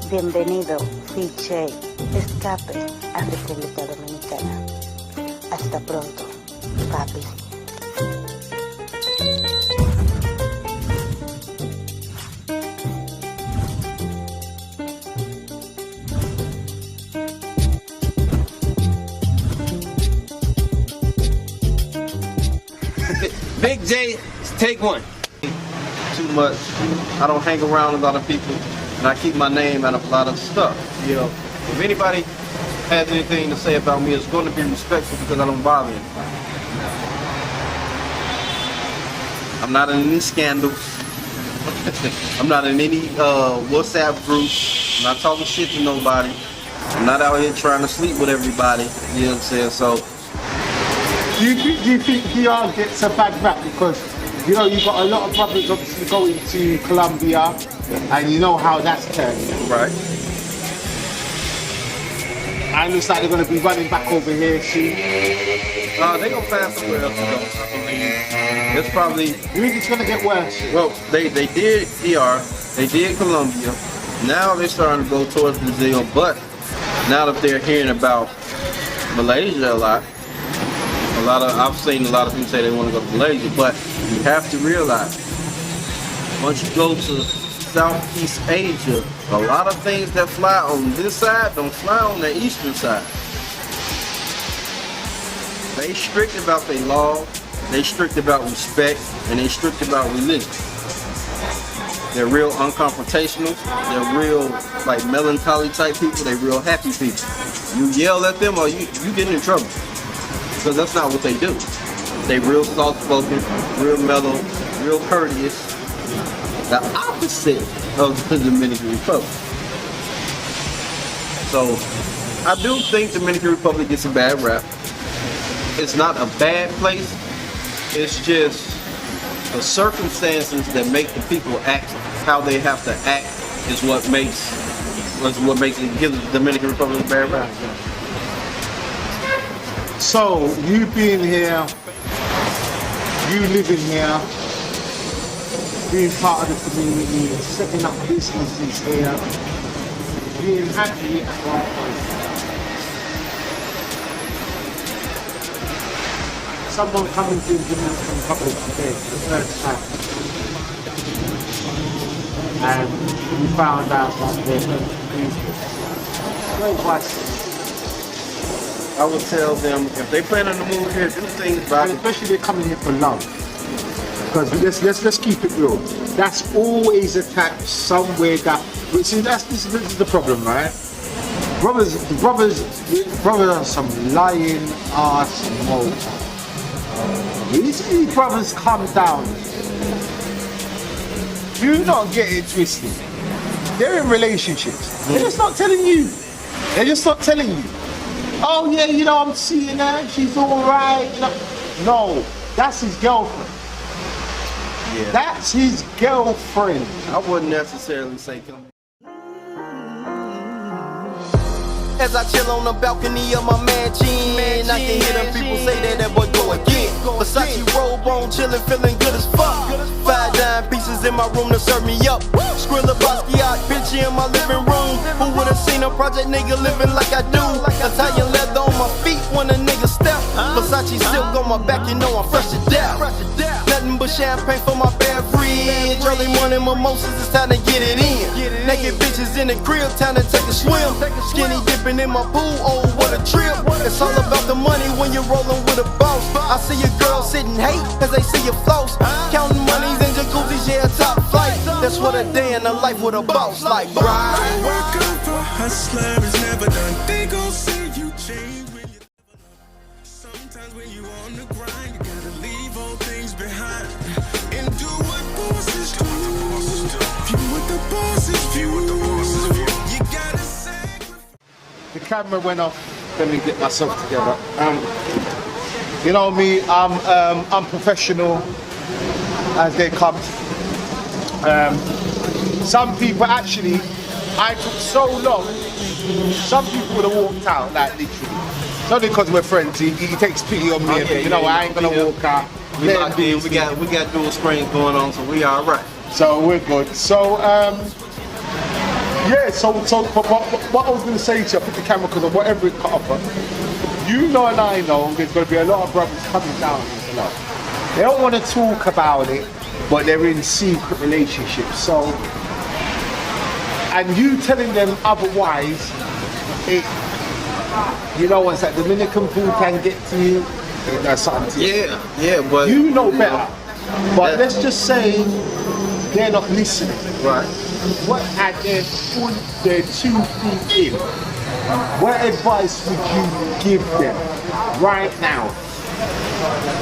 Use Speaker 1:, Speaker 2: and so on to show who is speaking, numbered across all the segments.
Speaker 1: Bienvenido, BIGJAY, escape a República Dominicana. Hasta pronto, papi.
Speaker 2: Big J, take one.
Speaker 3: Too much. I don't hang around a lot of people, and I keep my name out of a lot of stuff. You know, if anybody has anything to say about me, it's going to be respectful because I don't bother anybody. I'm not in any scandals. I'm not in any WhatsApp groups. I'm not talking shit to nobody. I'm not out here trying to sleep with everybody. You know what I'm saying? So.
Speaker 4: Do you think DR gets a bad rap because, you know, you've got a lot of brothers obviously going to Colombia and you know how that's turned.
Speaker 3: Right.
Speaker 4: And it looks like they're going to be running back over here soon.
Speaker 3: They're going to find somewhere else to go, I believe. It's probably...
Speaker 4: You think it's going to get worse?
Speaker 3: Well, they did DR, they did Colombia. Now they're starting to go towards Brazil, but now that they're hearing about Malaysia a lot, I've seen a lot of people say they want to go to Malaysia, but you have to realize, once you go to Southeast Asia, a lot of things that fly on this side don't fly on the eastern side. They strict about their law, they strict about respect, and they strict about religion. They're real unconfrontational, they're real like melancholy type people, they're real happy people. You yell at them or you get in trouble. Because that's not what they do. They real soft-spoken, real mellow, real courteous. The opposite of the Dominican Republic. So, I do think Dominican Republic gets a bad rap. It's not a bad place. It's just the circumstances that make the people act how they have to act is what makes it give the Dominican Republic a bad rap.
Speaker 4: So, you being here, you living here, being part of the community, setting up businesses here, being happy at one point. Someone coming to the Dominican Republic today for the first time, and we found out that they're going to be great advice.
Speaker 3: I would tell them if they planning to move here, do things by.
Speaker 4: And especially they're coming here for love. Because let's keep it real. That's always attached somewhere that. See, this is the problem, right? Brothers are some lying ass moles. These brothers come down. Do not get it twisted. They're in relationships. They're just not telling you. They're just not telling you. Oh yeah, you know, I'm seeing her, she's alright, you know. No, that's his girlfriend.
Speaker 3: Yeah.
Speaker 4: That's his girlfriend.
Speaker 3: I wouldn't necessarily say come.
Speaker 5: As I chill on the balcony of my mansion, I can hear them people say that boy go again. Versace robe on, chillin', feeling good as fuck. 5 dime pieces in my room to serve me up. Skrilla Basquiat, bitch in my living room. Who would've seen a project nigga living like I do? Italian leather on my feet when a nigga step. Versace silk on my back, you know I'm fresh to death. Nothing but champagne for my beverage. Early morning mimosas, it's time to get it in. Naked bitches in the crib, time to take a swim. Skinny dipping in my pool, oh what a trip. It's all about the money when you're rolling with a boss. I see a girl sitting hate as they see your flows. Counting monies and jacuzzis, yeah, top flight. That's what a day in the life with a boss like, right?
Speaker 6: Work out for hustler is never done. They gon' say you change when you sometimes when you on the grind, you gotta leave all things behind and do what bosses do. View what the bosses view. You gotta sacrifice.
Speaker 4: The camera went off, let me get myself together. You know me, I'm professional as they come. Some people actually, I took so long, some people would have walked out, like literally. It's only because we're friends, he takes pity on me, you know, I ain't gonna walk out.
Speaker 3: We got dual screens going on, so we all right.
Speaker 4: So we're good. So yeah. So but what I was going to say to you, I put the camera because of whatever it cut off. You know and I know there's going to be a lot of brothers coming down here tonight. They don't want to talk about it, but they're in secret relationships. So, and you telling them otherwise, you know, once that Dominican food can get to you, it does something to you.
Speaker 3: Yeah, but
Speaker 4: You know better. But let's just say they're not listening.
Speaker 3: right.
Speaker 4: What had they put their 2 feet in? What advice would you give them right now?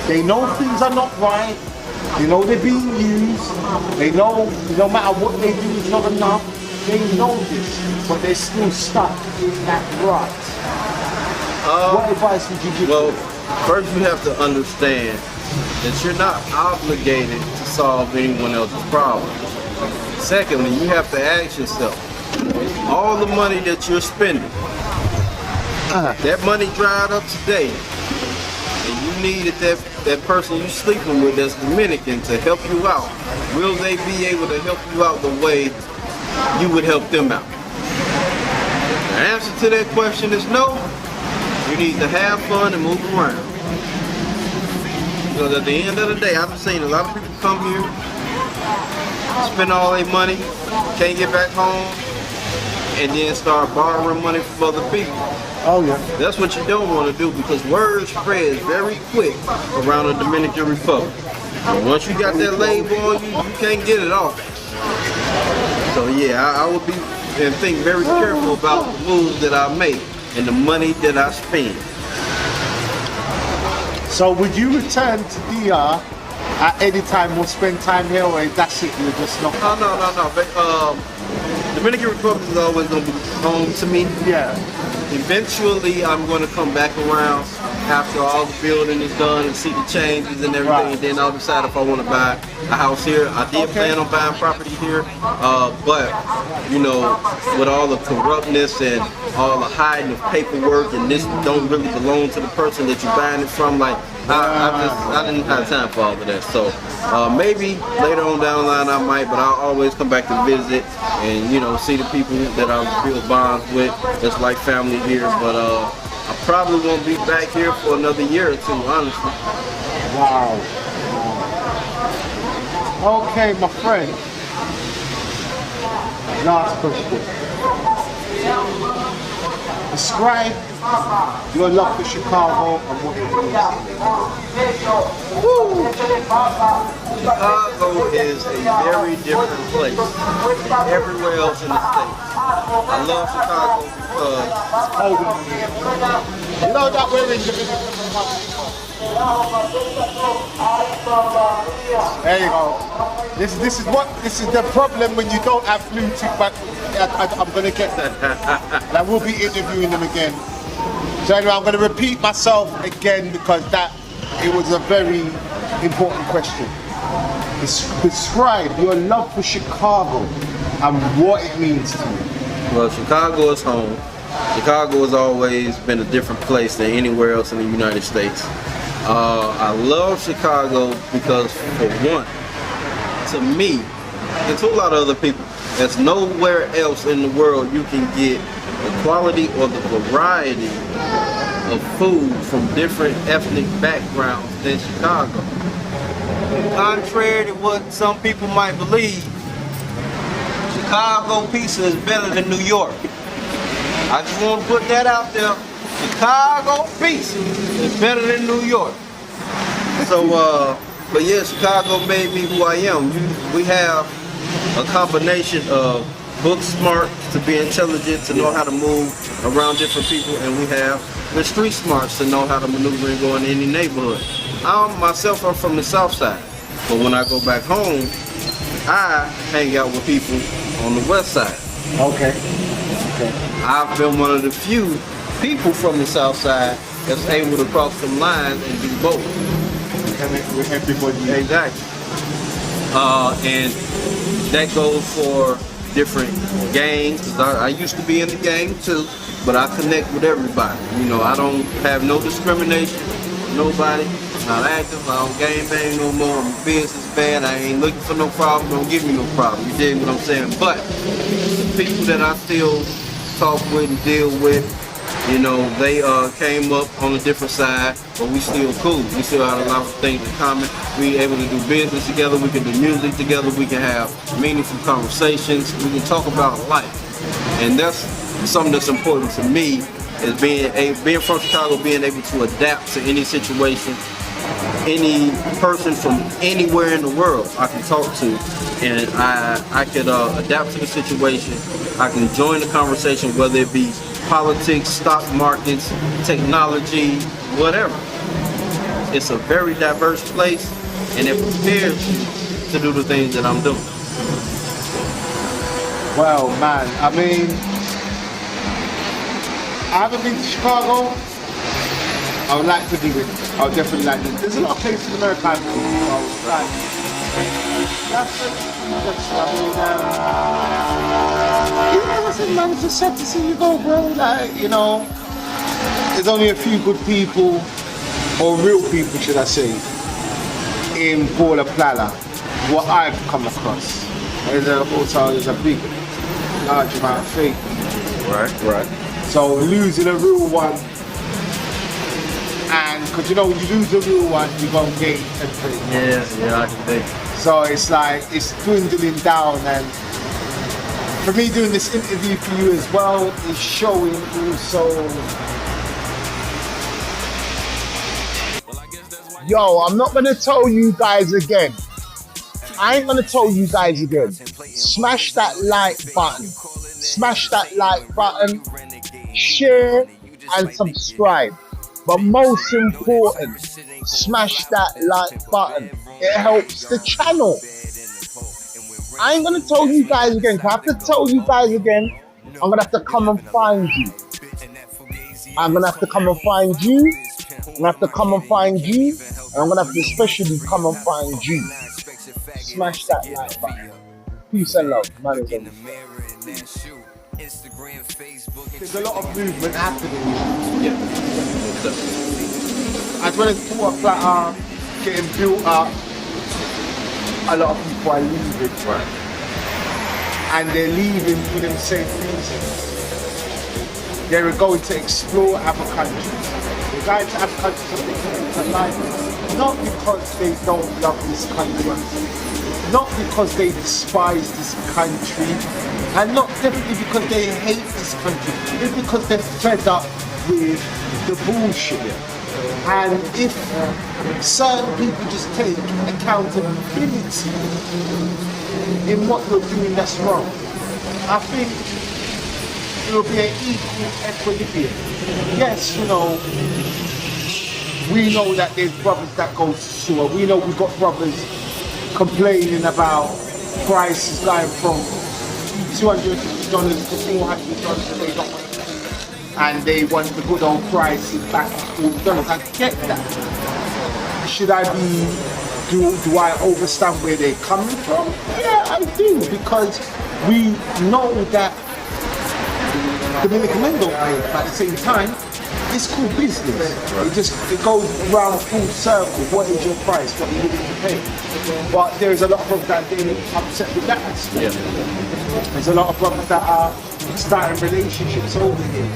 Speaker 4: They know things are not right. They know they're being used. They know no matter what they do is not enough. They know this, but they're still stuck in that rut. What advice would you give
Speaker 3: Well,
Speaker 4: them?
Speaker 3: first you have to understand that you're not obligated to solve anyone else's problem. Secondly, you have to ask yourself, all the money that you're spending, that money dried up today, and you needed that person you sleeping with that's Dominican to help you out, will they be able to help you out the way you would help them out? The answer to that question is no. You need to have fun and move around. Because at the end of the day, I've seen a lot of people come here, spend all their money, can't get back home, and then start borrowing money from other people.
Speaker 4: Oh yeah.
Speaker 3: That's what you don't want to do, because word spreads very quick around the Dominican Republic. And once you got that label on you, you can't get it off. So yeah, I would be and think very careful about the moves that I make and the money that I spend.
Speaker 4: So would you return to DR at any time or spend time here, or that's it, you're just not?
Speaker 3: No. But, Dominican Republic is always going to be home to me.
Speaker 4: Yeah.
Speaker 3: Eventually, I'm going to come back around after all the building is done and see the changes and everything,
Speaker 4: Right.
Speaker 3: and then I'll decide if I want to buy a house here. I did plan on buying property here, but you know, with all the corruptness and all the hiding of paperwork, and this don't really belong to the person that you're buying it from, like I didn't have time for all of that. So maybe later on down the line I might, but I'll always come back to visit and, you know, see the people that I build bonds with. It's like family here, but I probably won't be back here for another year or two, honestly.
Speaker 4: Wow. Okay, my friend. Last question. Describe your love for Chicago and what it means.
Speaker 3: Chicago is a very different place than everywhere else in the state. I love Chicago because
Speaker 4: You know that we're in the There you go. This is the problem when you don't have Bluetooth, but I'm gonna get that. And I will be interviewing them again. So anyway, I'm gonna repeat myself again because it was a very important question. Describe your love for Chicago and what it means to you.
Speaker 3: well, Chicago is home. Chicago has always been a different place than anywhere else in the United States. I love Chicago because, for one, to me, and to a lot of other people, there's nowhere else in the world you can get the quality or the variety of food from different ethnic backgrounds than Chicago. Contrary to what some people might believe, Chicago pizza is better than New York. I just want to put that out there. Chicago pizza is better than New York. So, but yeah, Chicago made me who I am. We have a combination of book smart to be intelligent, to know how to move around different people, and we have the street smarts to know how to maneuver and go in any neighborhood. I'm from the South Side, but when I go back home, I hang out with people on the West Side.
Speaker 4: Okay.
Speaker 3: I've been one of the few people from the South Side that's able to cross some lines and do both.
Speaker 4: With everybody.
Speaker 3: Exactly. And that goes for different gangs. 'Cause I used to be in the gang too, but I connect with everybody. You know, I don't have no discrimination. nobody. Not active. I don't game bang no more. I'm a businessman. I ain't looking for no problem. Don't give me no problem. You dig what I'm saying? But the people that I still talk with and deal with, you know, they came up on a different side, but we still cool. We still have a lot of things in common. We able to do business together. We can do music together. We can have meaningful conversations. We can talk about life, and that's something that's important to me. Is being from Chicago, being able to adapt to any situation, any person from anywhere in the world I can talk to, and I could adapt to the situation. I can join the conversation, whether it be politics, stock markets, technology, whatever. It's a very diverse place, and it prepares you to do the things that I'm doing.
Speaker 4: Well, man, I mean, I haven't been to Chicago. I would like to do it. I would definitely like to. There's a lot of places in America I've been to. So, like, that's it. I said, man, it's just sad to see you go, bro. Like, you know, there's only a few good people, or real people, should I say, in Paula Plala, what I've come across. There's a big, large amount of fake.
Speaker 3: Right.
Speaker 4: So losing a real one, and because you know when you lose a real one, you go and gain a fake one.
Speaker 3: Yeah, I can think.
Speaker 4: So it's like it's dwindling down, and for me doing this interview for you as well is showing also. Yo, I'm not gonna tell you guys again. I ain't gonna tell you guys again. Smash that like button. Smash that like button. Share and subscribe. But most important, smash that like button. It helps the channel. I ain't gonna tell you guys again. If I have to tell you guys again, I'm gonna have to come and find you. I'm gonna have to come and find you. I'm gonna have to come and find you. And I'm gonna have to especially come and find you. Smash that like button. Peace and love. Man is on. There's a lot of movement happening.
Speaker 3: Yeah.
Speaker 4: As well as Port Platter getting built up, a lot of people are leaving.
Speaker 3: Right.
Speaker 4: And they're leaving for the same reasons. They're going to explore other countries. They're going to other countries to life, not because they don't love this country, not because they despise this country, and not definitely because they hate this country. It's because they're fed up with the bullshit. And if certain people just take accountability in what you're doing that's wrong, I think it will be an equal equilibrium. Yes, you know, we know that there's brothers that go to sewer. We know we've got brothers complaining about prices going from $250 to $400 they don't want to pay. And they want the good old prices back to $40. I get that. Should I do I understand where they're coming from? Yeah, I do, because we know that Dominican men don't pay, but at the same time, it's cool business. It goes around full circle. What is your price? What are you willing to pay? But there's a lot of brothers that are getting upset with that aspect. Yeah. There's a lot of brothers that are starting relationships over here,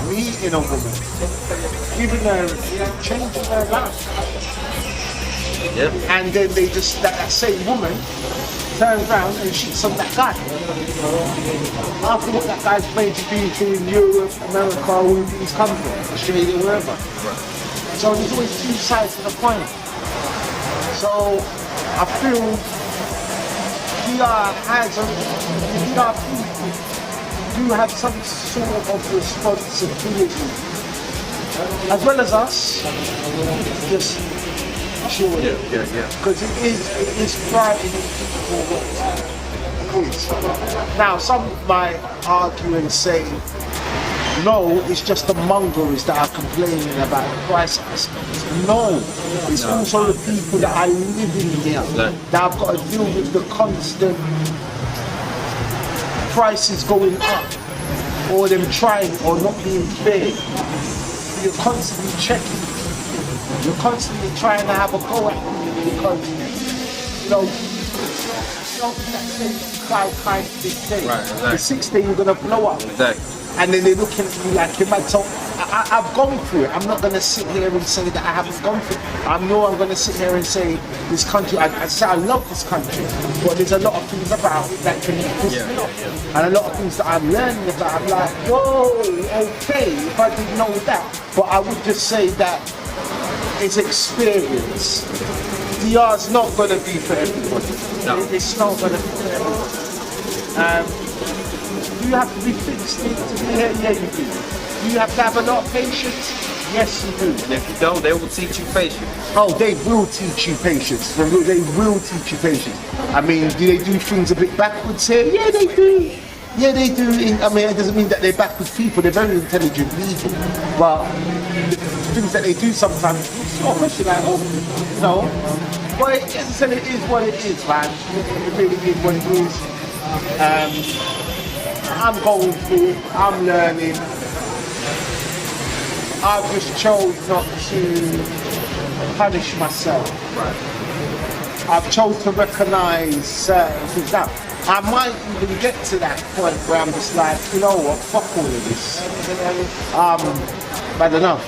Speaker 4: meeting a woman, giving her, changing her life.
Speaker 3: Yeah.
Speaker 4: And then they just, that same woman turns around and shoots on that guy. After what that guy's made to be in Europe, America, where he's come from, Australia, wherever. Right. So there's always two sides to the coin. So I feel PR people do have some sort of responsibility, as well as us, just sure. Yeah. Because it is frightening for what it is. Now, some might argue and say, no, it's just the mongrels that are complaining about the price aspect. No, it's also the people that are living here that have got to deal with the constant prices going up, or them trying or not being fair. You're constantly checking. You're constantly trying to have a go at people because, you know, that same guy kind of big day.
Speaker 3: Right, exactly.
Speaker 4: The sixth day you're gonna blow up.
Speaker 3: Exactly.
Speaker 4: And then they're looking at me like, man, so I've gone through it. I'm not gonna sit here and say that I haven't gone through it. I'm gonna sit here and say this country, I say I love this country, but there's a lot of things about it that can piss me off. And a lot of things that I'm learning about, I'm like, whoa, okay, if I didn't know that. But I would just say that it's experience. DR's not gonna be for everybody.
Speaker 3: No.
Speaker 4: It's not gonna be for everybody. Do you have to be fixed to be here? Yeah, you do. Do you have to have a lot of patience? Yes, you do.
Speaker 3: And if you don't, they will teach you patience.
Speaker 4: Oh, they will teach you patience. They will teach you patience. I mean, do they do things a bit backwards here? Yeah, they do. Yeah, they do. I mean, it doesn't mean that they're backwards people. They're very intelligent people. But the things that they do sometimes, it's not a question like, oh, no. But as I said, it is what it is, man. It really is what it is. I'm going through it, I'm learning. I've just chose not to punish myself. I've chose to recognise certain things. Now, I might even get to that point where I'm just like, you know what, fuck all of this. Bad enough.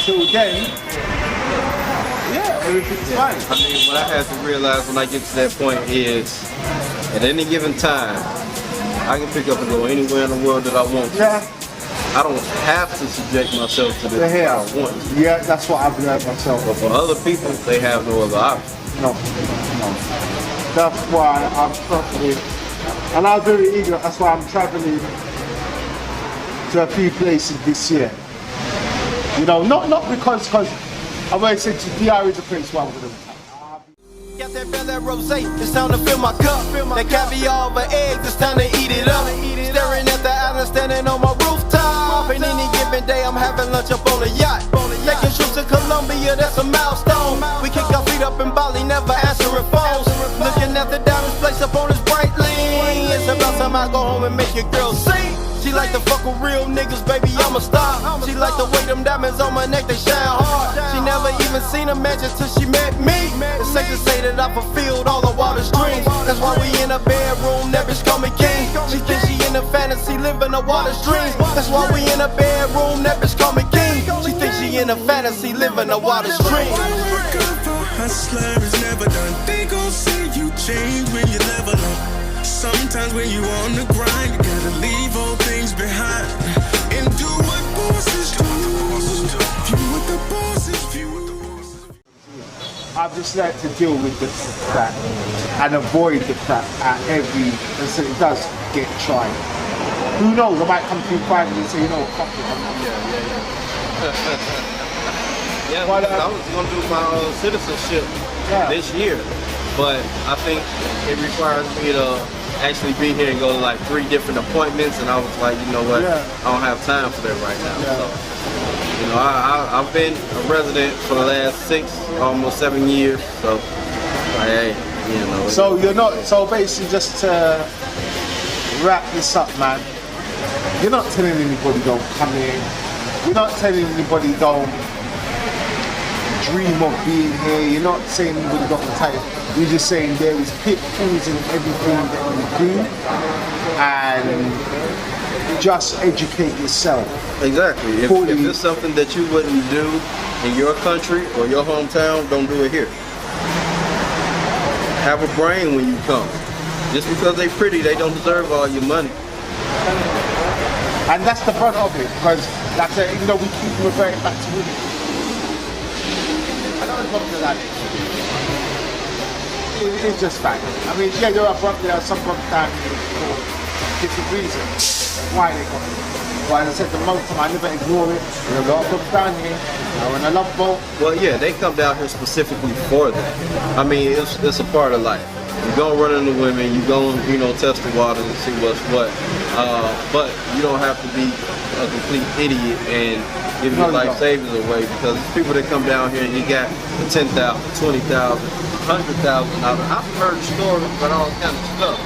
Speaker 4: Till then, yeah, everything's fine.
Speaker 3: I mean, what I have to realize when I get to that point is, at any given time, I can pick up and go anywhere in the world that I want to.
Speaker 4: Yeah.
Speaker 3: I don't have to subject myself to this if I want to.
Speaker 4: Yeah, that's what I've learned myself.
Speaker 3: But for other people, they have no other option.
Speaker 4: No. That's why I'm probably, and I'm very eager, that's why I'm traveling to a few places this year. You know, not because I've always said to DR is a place where I'm going to.
Speaker 5: Got that Bel-Air rosé, it's time to fill my cup. That caviar over eggs, it's time to eat it up. Staring at the island, standing on my rooftop. And any given day, I'm having lunch up on a yacht. Making trips to Colombia, that's a milestone. We kick our feet up in Bali, never answering phones. Looking at the diamonds placed up on his bright lean. It's about time I go home and make your girl sing. She like to fuck with real niggas, baby, I'm a star. She like the way them diamonds on my neck, they shine hard. She never even seen a mansion till she met me. It's safe to say that I fulfilled all the water's dreams. That's why we in a bedroom, that bitch call me king. She thinks she in a fantasy, living a water's dreams. That's why we in a bedroom, that bitch call me king. She thinks she in a fantasy, living a water's dreams.
Speaker 6: Work of a hustler is never done. They gon' say you change when you level up. Sometimes when you on the grind, you gotta leave old things behind and do what bosses do. View what the bosses view.
Speaker 4: I've just learned to deal with the crap and avoid the crap at every, and so it does get tried. Who knows, I might come through private and say, you know what, fuck it.
Speaker 3: Yeah,
Speaker 4: But,
Speaker 3: I was going to do my citizenship this year, but I think it requires me to actually be here and go to like 3 different appointments, and I was like, you know what, I don't have time for that right now. So, you know, I've been a resident for the last 6, almost 7 years, so hey, you know.
Speaker 4: So you're not, so basically just to wrap this up, man, you're not telling anybody don't come in, you're not telling anybody don't dream of being here, you're not saying anybody don't retire, you're just saying there is pitfalls in everything that you do, and just educate yourself.
Speaker 3: Exactly. If it's something that you wouldn't do in your country or your hometown, don't do it here. Have a brain when you come. Just because they're pretty, they don't deserve all your money.
Speaker 4: And that's the front of it, because like I said, even though we keep reverting back to women, I don't know what that is. It's just fact. I mean, yeah, there are some problems down here for different reasons why they got it. But as I said, the most time I never ignore it. There are a lot of problems down here. When I love boat.
Speaker 3: Well, yeah, they come down here specifically for that. I mean, it's a part of life. You're gonna run into women, you're gonna, you know, test the waters and see what's what. But you don't have to be a complete idiot and give your life savings away, because people that come down here and you got 10,000, 20,000, 100,000. I've heard stories about all kinds of stuff.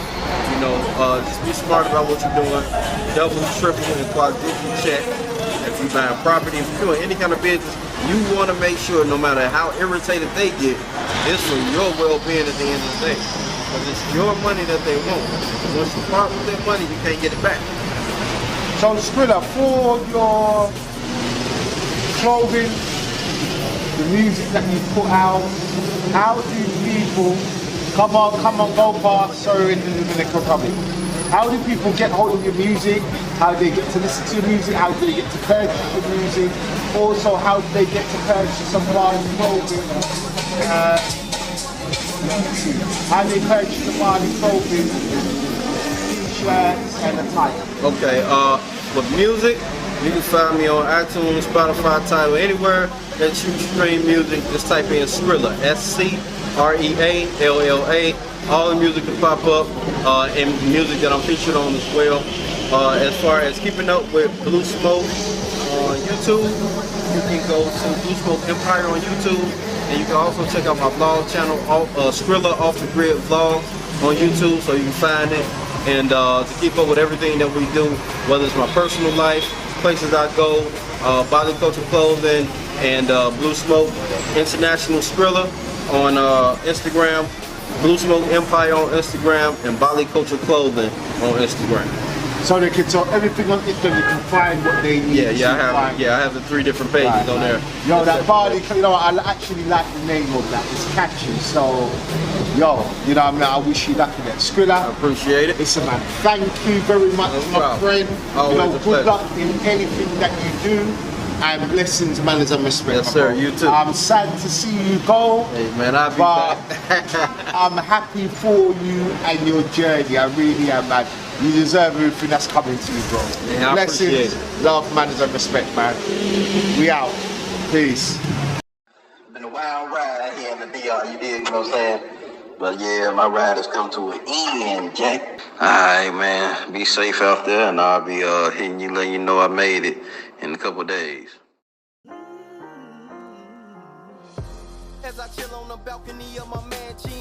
Speaker 3: You know, just be smart about what you're doing. Double, triple, and quadruple check. if you're buying property, if you're doing any kind of business, you want to make sure no matter how irritated they get, it's for your well-being at the end of the day. Because it's your money that they want. Once you part with their money, you can't get it back.
Speaker 4: So Skrilla, for your clothing, the music that you put out, how do people, come on, go past, sorry, in the Dominican Republic. How do people get hold of your music? How do they get to listen to your music? How do they get to purchase your music? Also, how do they get to purchase some Barley clothing? How do they purchase the Barley clothing, t-shirts, and attire?
Speaker 3: Okay, with music, you can find me on iTunes, Spotify, Tidal, anywhere that you stream music. Just type in Skrilla, S-C-R-E-A-L-L-A. All the music can pop up, and music that I'm featured on as well. As far as keeping up with Blue Smoke on YouTube, you can go to Blue Smoke Empire on YouTube, and you can also check out my vlog channel, Skrilla Off the Grid Vlog on YouTube, so you can find it. And to keep up with everything that we do, whether it's my personal life, places I go, Bali Culture Clothing, and Blue Smoke International Skrilla on Instagram, Blue Smoke Empire on Instagram, and Bali Culture Clothing on Instagram.
Speaker 4: So they can tell everything on Instagram, you can find what they need.
Speaker 3: I have the 3 different pages on there.
Speaker 4: Yo, that Barley, you know, I actually like the name of that. It's catchy. So, yo, you know what I mean? I wish you luck in that. Skrilla,
Speaker 3: I appreciate it.
Speaker 4: Listen, man, thank you very much, my friend.
Speaker 3: Always
Speaker 4: you know,
Speaker 3: a
Speaker 4: good
Speaker 3: pleasure.
Speaker 4: luck in anything that you do. And blessings, manners, and respect.
Speaker 3: Yes, sir. You too.
Speaker 4: I'm sad to see you go.
Speaker 3: Hey, man, I'll be
Speaker 4: but
Speaker 3: back.
Speaker 4: I'm happy for you and your journey. I really am, man. You deserve everything that's coming to you, bro.
Speaker 3: Yeah, I appreciate
Speaker 4: blessings,
Speaker 3: it.
Speaker 4: love, manners, and respect, man. We out. Peace.
Speaker 7: Been a wild ride here in the DR, you dig what I'm saying? But yeah, my ride has come to an end, Jack. Alright, man. Be safe out there, and I'll be hitting you, letting you know I made it in a couple days.
Speaker 5: As I chill on the balcony of my mansion,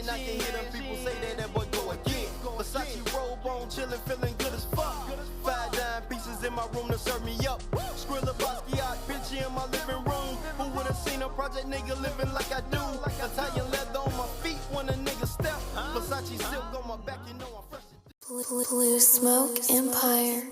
Speaker 5: I can hear them people say that boy go again. Versace robe on, chillin', feeling good as fuck. 5 dime pieces in my room to serve me up. Skrilla Basquiat, picture in my living room. Who would've seen a project nigga living like I do? Italian leather on my feet when a nigga step. Versace silk on my back, you know I'm fresh.
Speaker 8: Blue Smoke Empire.